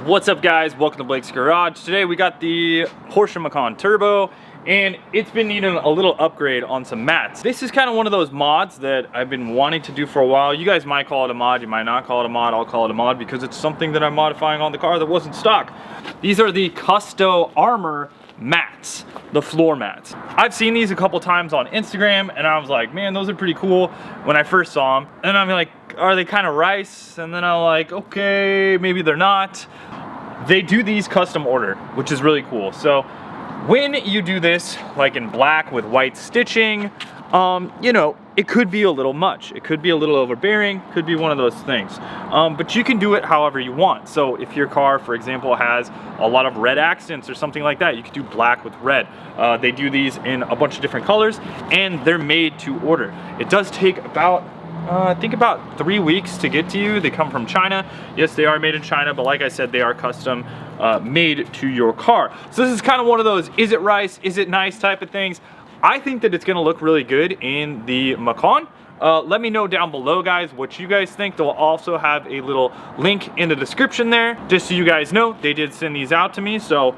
What's up guys, welcome to Blake's Garage. Today we got the Porsche Macan Turbo and it's been needing a little upgrade on some mats. This is kind of one of those mods that I've been wanting to do for a while. You guys might call it a mod, you might not call it a mod. I'll call it a mod because it's something that I'm modifying on the car that wasn't stock. These are the Custo Armor mats, the floor mats. I've seen these a couple times on Instagram and I was like, man, those are pretty cool when I first saw them. And I'm like, are they kind of rice? And then I'm like, okay, maybe they're not. They do these custom order, which is really cool. So when you do this, like in black with white stitching, you know, it could be a little much. It could be a little overbearing, could be one of those things. But you can do it however you want. So if your car, for example, has a lot of red accents or something like that, you could do black with red. They do these in a bunch of different colors and they're made to order. It does take about I think about 3 weeks to get to you. They come from China. Yes, they are made in China, but like I said, they are custom made to your car. So this is kind of one of those, is it rice, is it nice type of things. I think that it's gonna look really good in the Macan. Let me know down below, guys, what you guys think. They'll also have a little link in the description there. Just so you guys know, they did send these out to me. So,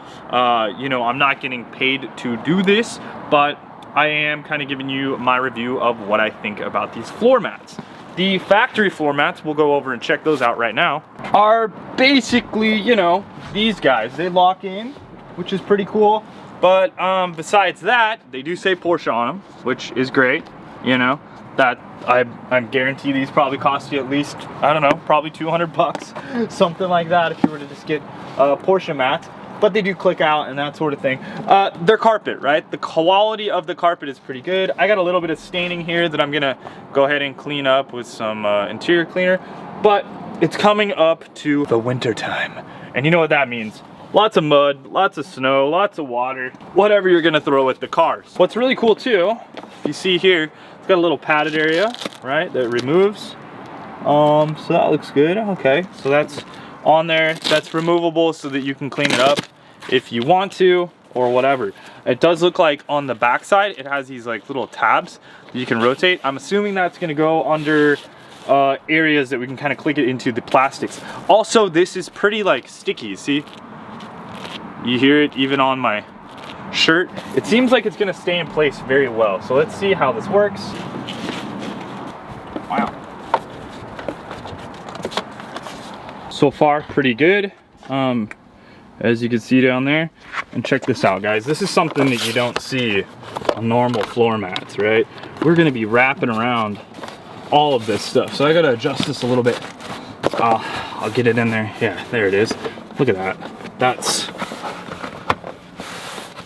you know, I'm not getting paid to do this, but I am kind of giving you my review of what I think about these floor mats. The factory floor mats, we'll go over and check those out right now, are basically, you know, these guys. They lock in, which is pretty cool. But besides that, they do say Porsche on them, which is great. You know, that I'm guarantee these probably cost you at least, I don't know, probably 200 bucks, something like that if you were to just get a Porsche mat. But they do click out and that sort of thing. They're carpet, right? The quality of the carpet is pretty good. I got a little bit of staining here that I'm gonna go ahead and clean up with some interior cleaner, but it's coming up to the winter time. And you know what that means. Lots of mud, lots of snow, lots of water, whatever you're gonna throw at the cars. What's really cool too, if you see here, it's got a little padded area, right, that removes. So that looks good, okay. So that's on there, that's removable so that you can clean it up if you want to or whatever. It does look like on the back side it has these like little tabs that you can rotate. I'm assuming that's going to go under areas that we can kind of click it into the plastics. Also, this is pretty like sticky. See, you hear it even on my shirt. It seems like it's going to stay in place very well. So let's see how this works. Wow. So far pretty good, as you can see down there. And check this out, guys, this is something that you don't see on normal floor mats, right? We're going to be wrapping around all of this stuff, so I gotta adjust this a little bit. I'll get it in there. Yeah, there it is. Look at that.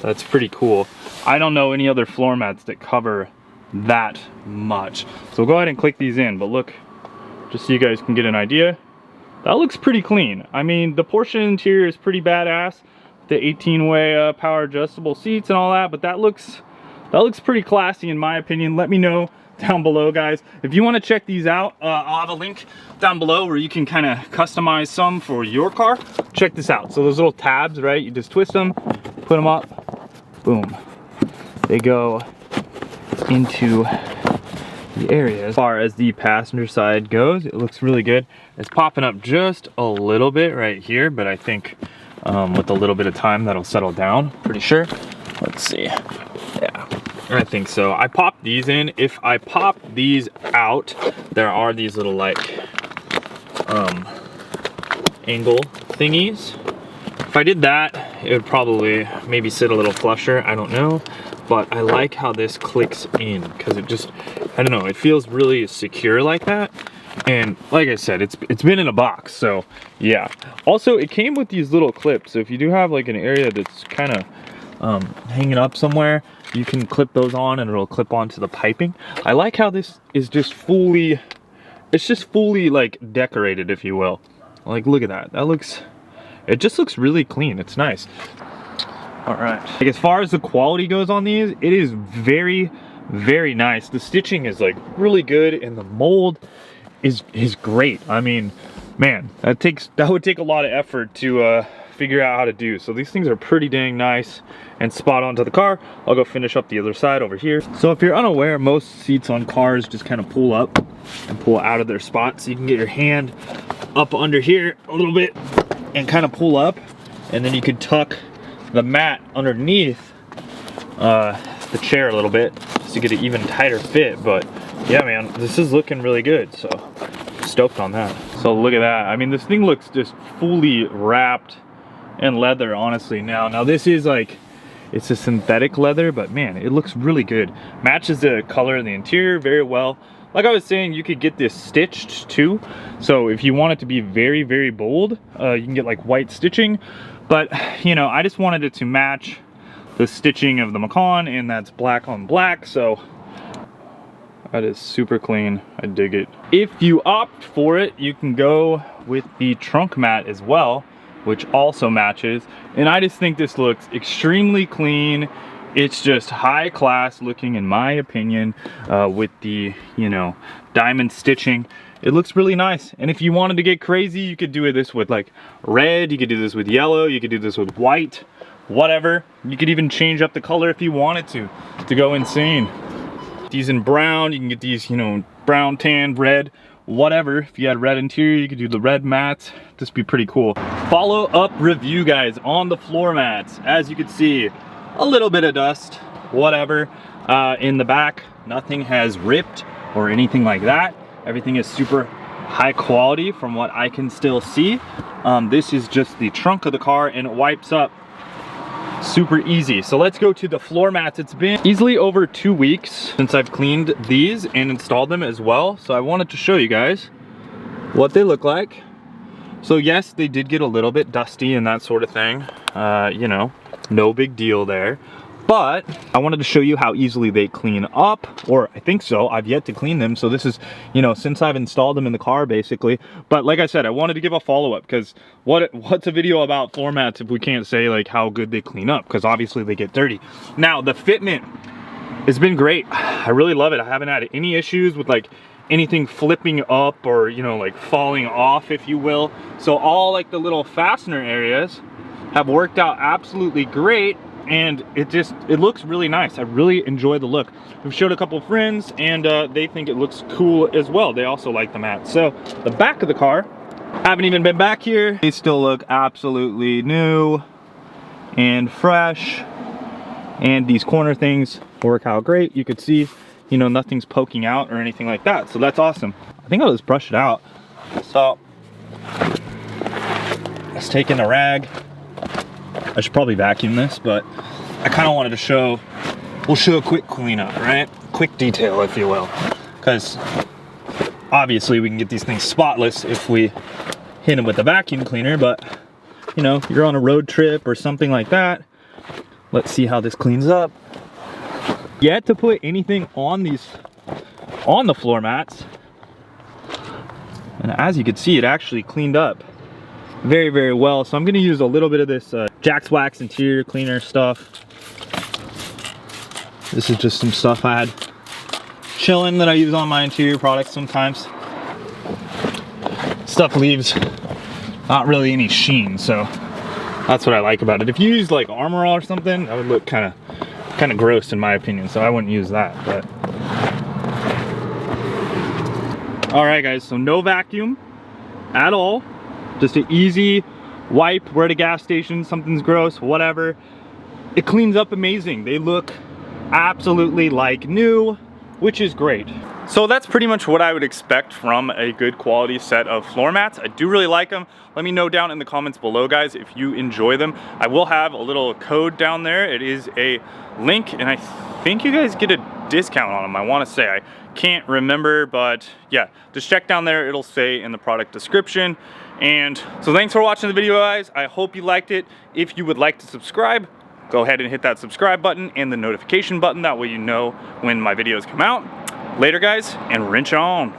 That's pretty cool. I don't know any other floor mats that cover that much, so we'll go ahead and click these in. But look, just so you guys can get an idea, that looks pretty clean. I mean, the Porsche interior is pretty badass. The 18-way power adjustable seats and all that, but that looks pretty classy in my opinion. Let me know down below, guys. If you want to check these out, I'll have a link down below where you can kind of customize some for your car. Check this out. So those little tabs, right? You just twist them, put them up, boom. They go into the area. As far as the passenger side goes, it looks really good. It's popping up just a little bit right here, but I think with a little bit of time that'll settle down, pretty sure. Let's see. Yeah, I think so. I popped these in. If I pop these out, there are these little like angle thingies. If I did that, it would probably maybe sit a little flusher, I don't know. But I like how this clicks in because it just, I don't know, it feels really secure like that. And like I said, it's been in a box, so yeah. Also, it came with these little clips, so if you do have like an area that's kind of hanging up somewhere, you can clip those on and it'll clip onto the piping. I like how this is just fully, it's just fully like decorated, if you will. Like, look at that. That looks, it just looks really clean. It's nice. All right, like as far as the quality goes on these, it is very, very nice. The stitching is like really good and the mold is great. I mean, man, that would take a lot of effort to figure out how to do. So these things are pretty dang nice and spot on to the car. I'll go finish up the other side over here. So if you're unaware, most seats on cars just kind of pull up and pull out of their spot, so you can get your hand up under here a little bit and kind of pull up, and then you could tuck the mat underneath the chair a little bit just to get an even tighter fit. But yeah, man, this is looking really good, so stoked on that. So look at that. I mean, this thing looks just fully wrapped in leather, honestly. Now this is like, it's a synthetic leather, but man, it looks really good. Matches the color of the interior very well. Like I was saying, you could get this stitched too. So if you want it to be very, very bold, you can get like white stitching. But you know, I just wanted it to match the stitching of the Macan, and that's black on black. So that is super clean. I dig it. If you opt for it, you can go with the trunk mat as well, which also matches. And I just think this looks extremely clean. It's just high class looking, in my opinion, with the, you know, diamond stitching. It looks really nice. And if you wanted to get crazy, you could do this with like red, you could do this with yellow, you could do this with white, whatever. You could even change up the color if you wanted to go insane. These in brown, you can get these, you know, brown, tan, red, whatever. If you had red interior, you could do the red mats. This would be pretty cool. Follow up review, guys, on the floor mats. As you can see, a little bit of dust, whatever. In the back, nothing has ripped or anything like that. Everything is super high quality from what I can still see. This is just the trunk of the car, and it wipes up super easy. So let's go to the floor mats. It's been easily over 2 weeks since I've cleaned these and installed them as well. So I wanted to show you guys what they look like. So yes, they did get a little bit dusty and that sort of thing. You know, no big deal there. But I wanted to show you how easily they clean up, or I think so. I've yet to clean them. So this is, you know, since I've installed them in the car basically. But like I said, I wanted to give a follow-up, because what's a video about floor mats if we can't say like how good they clean up, because obviously they get dirty. Now the fitment has been great. I really love it. I haven't had any issues with like anything flipping up or, you know, like falling off, if you will. So all like the little fastener areas have worked out absolutely great. And it looks really nice. I really enjoy the look. We've showed a couple of friends, and they think it looks cool as well. They also like the mat. So the back of the car, haven't even been back here. They still look absolutely new and fresh. And these corner things work out great. You could see, you know, nothing's poking out or anything like that. So that's awesome. I think I'll just brush it out. So let's take in a rag. I should probably vacuum this, but I kind of wanted to show, we'll show a quick cleanup, right? Quick detail, if you will. Because obviously we can get these things spotless if we hit them with a vacuum cleaner, but you know, you're on a road trip or something like that. Let's see how this cleans up. Yet to put anything on the floor mats. And as you can see, it actually cleaned up very, very well. So I'm going to use a little bit of this Jack's Wax interior cleaner stuff. This is just some stuff I had chilling that I use on my interior products sometimes. Stuff leaves not really any sheen, so that's what I like about it. If you use like Armor All or something, that would look kind of gross in my opinion, so I wouldn't use that. But all right, guys, so no vacuum at all. Just an easy wipe. We're at a gas station, something's gross, whatever. It cleans up amazing. They look absolutely like new, which is great. So that's pretty much what I would expect from a good quality set of floor mats. I do really like them. Let me know down in the comments below, guys, if you enjoy them. I will have a little code down there. It is a link, and I think you guys get a discount on them. I want to say, I can't remember, but yeah, just check down there. It'll say in the product description. And so thanks for watching the video, guys. I hope you liked it. If you would like to subscribe, go ahead and hit that subscribe button and the notification button. That way you know when my videos come out. Later, guys, and wrench on.